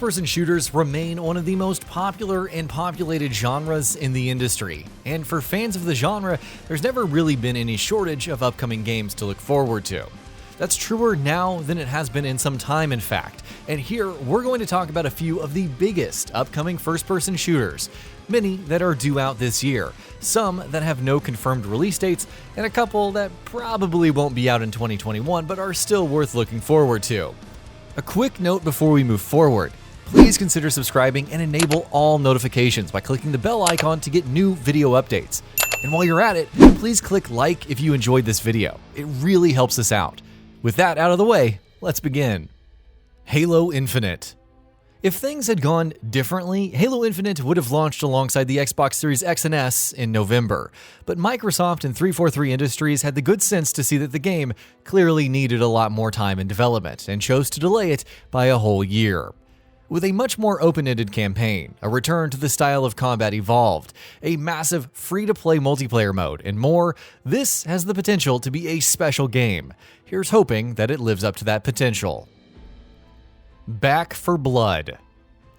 First-person shooters remain one of the most popular and populated genres in the industry, and for fans of the genre, there's never really been any shortage of upcoming games to look forward to. That's truer now than it has been in some time, in fact, and here we're going to talk about a few of the biggest upcoming first-person shooters, many that are due out this year, some that have no confirmed release dates, and a couple that probably won't be out in 2021 but are still worth looking forward to. A quick note before we move forward, please consider subscribing and enable all notifications by clicking the bell icon to get new video updates. And while you're at it, please click like if you enjoyed this video. It really helps us out. With that out of the way, let's begin. Halo Infinite. If things had gone differently, Halo Infinite would have launched alongside the Xbox Series X and S in November, but Microsoft and 343 Industries had the good sense to see that the game clearly needed a lot more time in development and chose to delay it by a whole year. With a much more open-ended campaign, a return to the style of combat evolved, a massive free-to-play multiplayer mode, and more, this has the potential to be a special game. Here's hoping that it lives up to that potential. Back 4 Blood.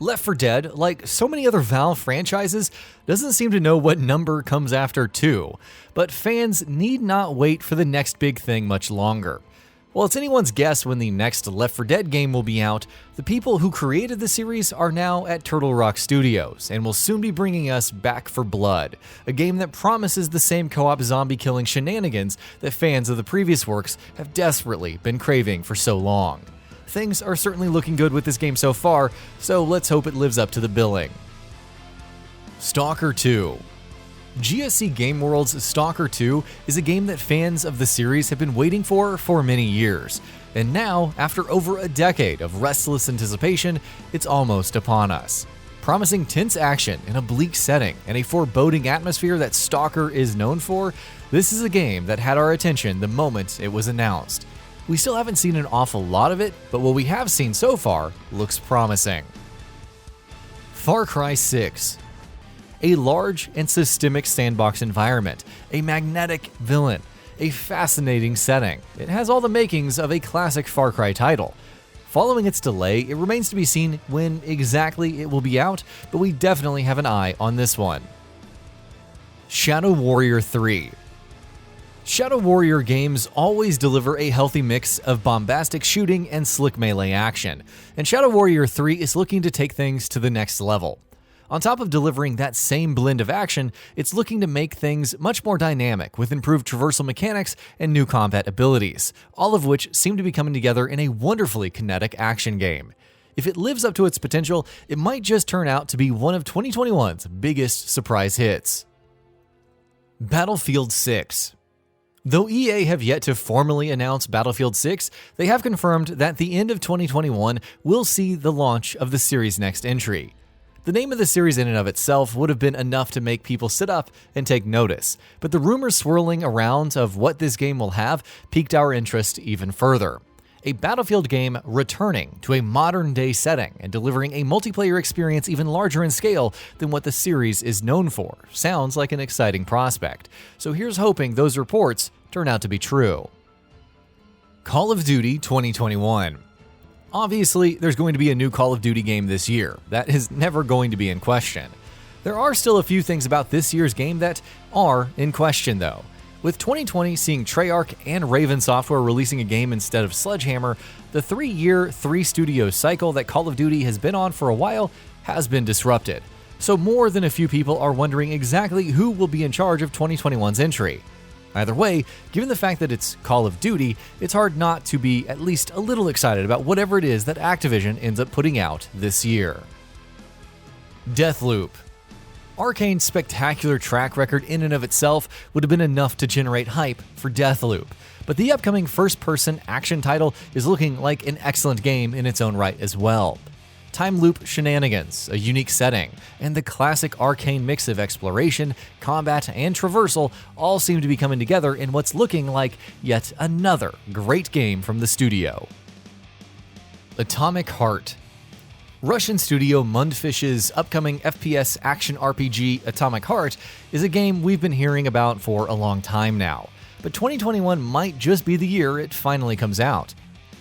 Left 4 Dead, like so many other Valve franchises, doesn't seem to know what number comes after 2, but fans need not wait for the next big thing much longer. While it's anyone's guess when the next Left 4 Dead game will be out, the people who created the series are now at Turtle Rock Studios and will soon be bringing us Back 4 Blood, a game that promises the same co-op zombie-killing shenanigans that fans of the previous works have desperately been craving for so long. Things are certainly looking good with this game so far, so let's hope it lives up to the billing. S.T.A.L.K.E.R 2. GSC Game World's S.T.A.L.K.E.R 2 is a game that fans of the series have been waiting for many years, and now, after over a decade of restless anticipation, it's almost upon us. Promising tense action in a bleak setting and a foreboding atmosphere that S.T.A.L.K.E.R is known for, this is a game that had our attention the moment it was announced. We still haven't seen an awful lot of it, but what we have seen so far looks promising. Far Cry 6. A large and systemic sandbox environment, a magnetic villain, a fascinating setting. It has all the makings of a classic Far Cry title. Following its delay, it remains to be seen when exactly it will be out, but we definitely have an eye on this one. Shadow Warrior 3. Shadow Warrior games always deliver a healthy mix of bombastic shooting and slick melee action, and Shadow Warrior 3 is looking to take things to the next level. On top of delivering that same blend of action, it's looking to make things much more dynamic with improved traversal mechanics and new combat abilities, all of which seem to be coming together in a wonderfully kinetic action game. If it lives up to its potential, it might just turn out to be one of 2021's biggest surprise hits. Battlefield 6. Though EA have yet to formally announce Battlefield 6, they have confirmed that the end of 2021 will see the launch of the series' next entry. The name of the series in and of itself would have been enough to make people sit up and take notice, but the rumors swirling around of what this game will have piqued our interest even further. A Battlefield game returning to a modern-day setting and delivering a multiplayer experience even larger in scale than what the series is known for sounds like an exciting prospect. So here's hoping those reports turn out to be true. Call of Duty 2021. Obviously, there's going to be a new Call of Duty game this year. That is never going to be in question. There are still a few things about this year's game that are in question, though. With 2020 seeing Treyarch and Raven Software releasing a game instead of Sledgehammer, the 3-year, 3-studio cycle that Call of Duty has been on for a while has been disrupted. So more than a few people are wondering exactly who will be in charge of 2021's entry. Either way, given the fact that it's Call of Duty, it's hard not to be at least a little excited about whatever it is that Activision ends up putting out this year. Deathloop. Arkane's spectacular track record in and of itself would have been enough to generate hype for Deathloop, but the upcoming first-person action title is looking like an excellent game in its own right as well. Time loop shenanigans, a unique setting, and the classic Arkane mix of exploration, combat, and traversal all seem to be coming together in what's looking like yet another great game from the studio. Atomic Heart. Russian studio Mundfish's upcoming FPS action RPG Atomic Heart is a game we've been hearing about for a long time now, but 2021 might just be the year it finally comes out.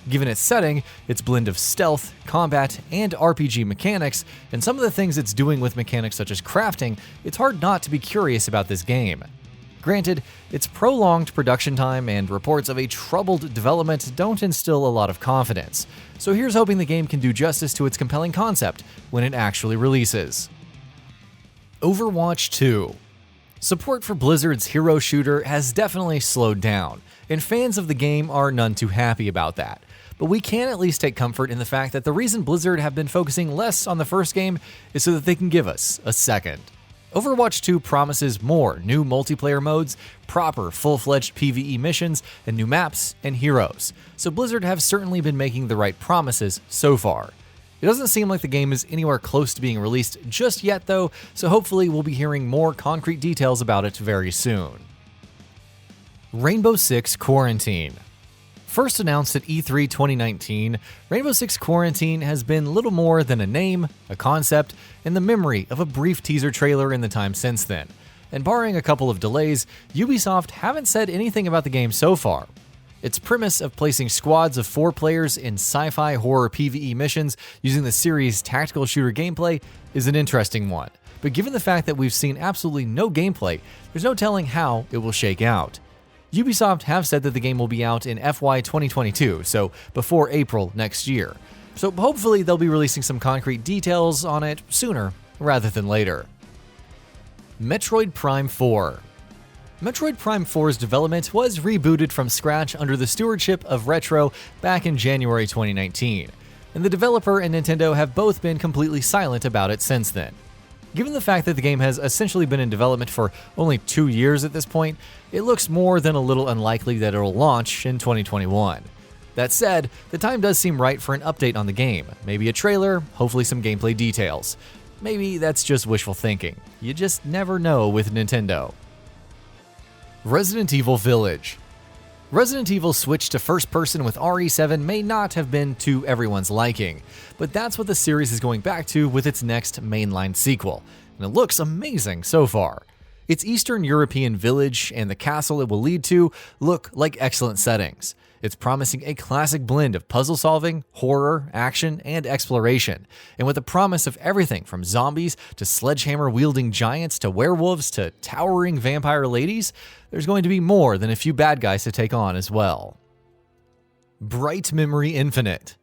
Given its setting, its blend of stealth, combat, and RPG mechanics, and some of the things it's doing with mechanics such as crafting, it's hard not to be curious about this game. Granted, its prolonged production time and reports of a troubled development don't instill a lot of confidence, so here's hoping the game can do justice to its compelling concept when it actually releases. Overwatch 2. Support for Blizzard's hero shooter has definitely slowed down, and fans of the game are none too happy about that. But we can at least take comfort in the fact that the reason Blizzard have been focusing less on the first game is so that they can give us a second. Overwatch 2 promises more new multiplayer modes, proper full-fledged PvE missions, and new maps and heroes, so Blizzard have certainly been making the right promises so far. It doesn't seem like the game is anywhere close to being released just yet though, so hopefully we'll be hearing more concrete details about it very soon. Rainbow Six Quarantine. First announced at E3 2019, Rainbow Six Quarantine has been little more than a name, a concept, and the memory of a brief teaser trailer in the time since then. And barring a couple of delays, Ubisoft haven't said anything about the game so far. Its premise of placing squads of 4 players in sci-fi horror PvE missions using the series' tactical shooter gameplay is an interesting one, but given the fact that we've seen absolutely no gameplay, there's no telling how it will shake out. Ubisoft have said that the game will be out in FY 2022, so before April next year. So hopefully they'll be releasing some concrete details on it sooner rather than later. Metroid Prime 4. Metroid Prime 4's development was rebooted from scratch under the stewardship of Retro back in January 2019, and the developer and Nintendo have both been completely silent about it since then. Given the fact that the game has essentially been in development for only 2 years at this point, it looks more than a little unlikely that it'll launch in 2021. That said, the time does seem right for an update on the game, maybe a trailer, hopefully some gameplay details. Maybe that's just wishful thinking. You just never know with Nintendo. Resident Evil Village. Resident Evil's switch to first person with RE7 may not have been to everyone's liking, but that's what the series is going back to with its next mainline sequel, and it looks amazing so far. Its Eastern European village and the castle it will lead to look like excellent settings. It's promising a classic blend of puzzle solving, horror, action, and exploration, and with the promise of everything from zombies to sledgehammer-wielding giants to werewolves to towering vampire ladies, there's going to be more than a few bad guys to take on as well. Bright Memory Infinite.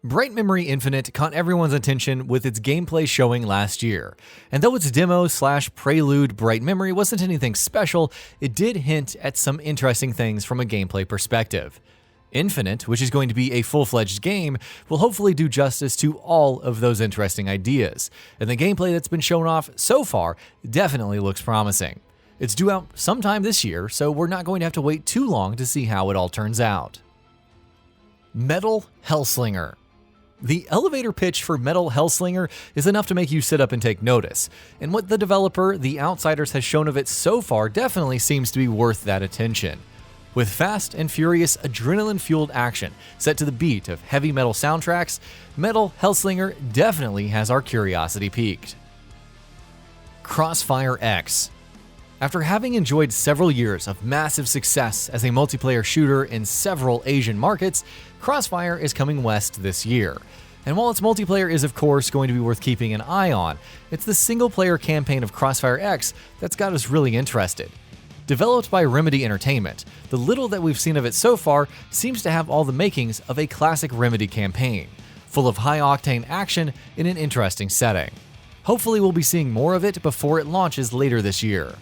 Bright Memory Infinite caught everyone's attention with its gameplay showing last year, and though its demo/prelude Bright Memory wasn't anything special, it did hint at some interesting things from a gameplay perspective. Infinite, which is going to be a full-fledged game, will hopefully do justice to all of those interesting ideas, and the gameplay that's been shown off so far definitely looks promising. It's due out sometime this year, so we're not going to have to wait too long to see how it all turns out. Metal HELLSINGER. The elevator pitch for Metal HELLSINGER is enough to make you sit up and take notice, and what the developer, The Outsiders, has shown of it so far definitely seems to be worth that attention. With fast and furious, adrenaline-fueled action set to the beat of heavy metal soundtracks, Metal HELLSINGER definitely has our curiosity piqued. CROSSFIRE X. After having enjoyed several years of massive success as a multiplayer shooter in several Asian markets, CROSSFIRE is coming west this year. And while its multiplayer is of course going to be worth keeping an eye on, it's the single-player campaign of CROSSFIRE X that's got us really interested. Developed by Remedy Entertainment, the little that we've seen of it so far seems to have all the makings of a classic Remedy campaign, full of high-octane action in an interesting setting. Hopefully we'll be seeing more of it before it launches later this year.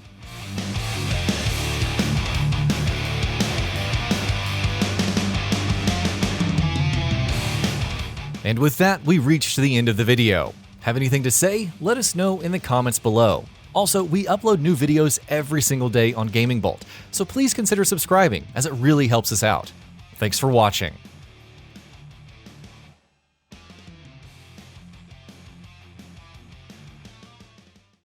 And with that, we reached the end of the video. Have anything to say? Let us know in the comments below. Also, we upload new videos every single day on GamingBolt, so please consider subscribing as it really helps us out. Thanks for watching.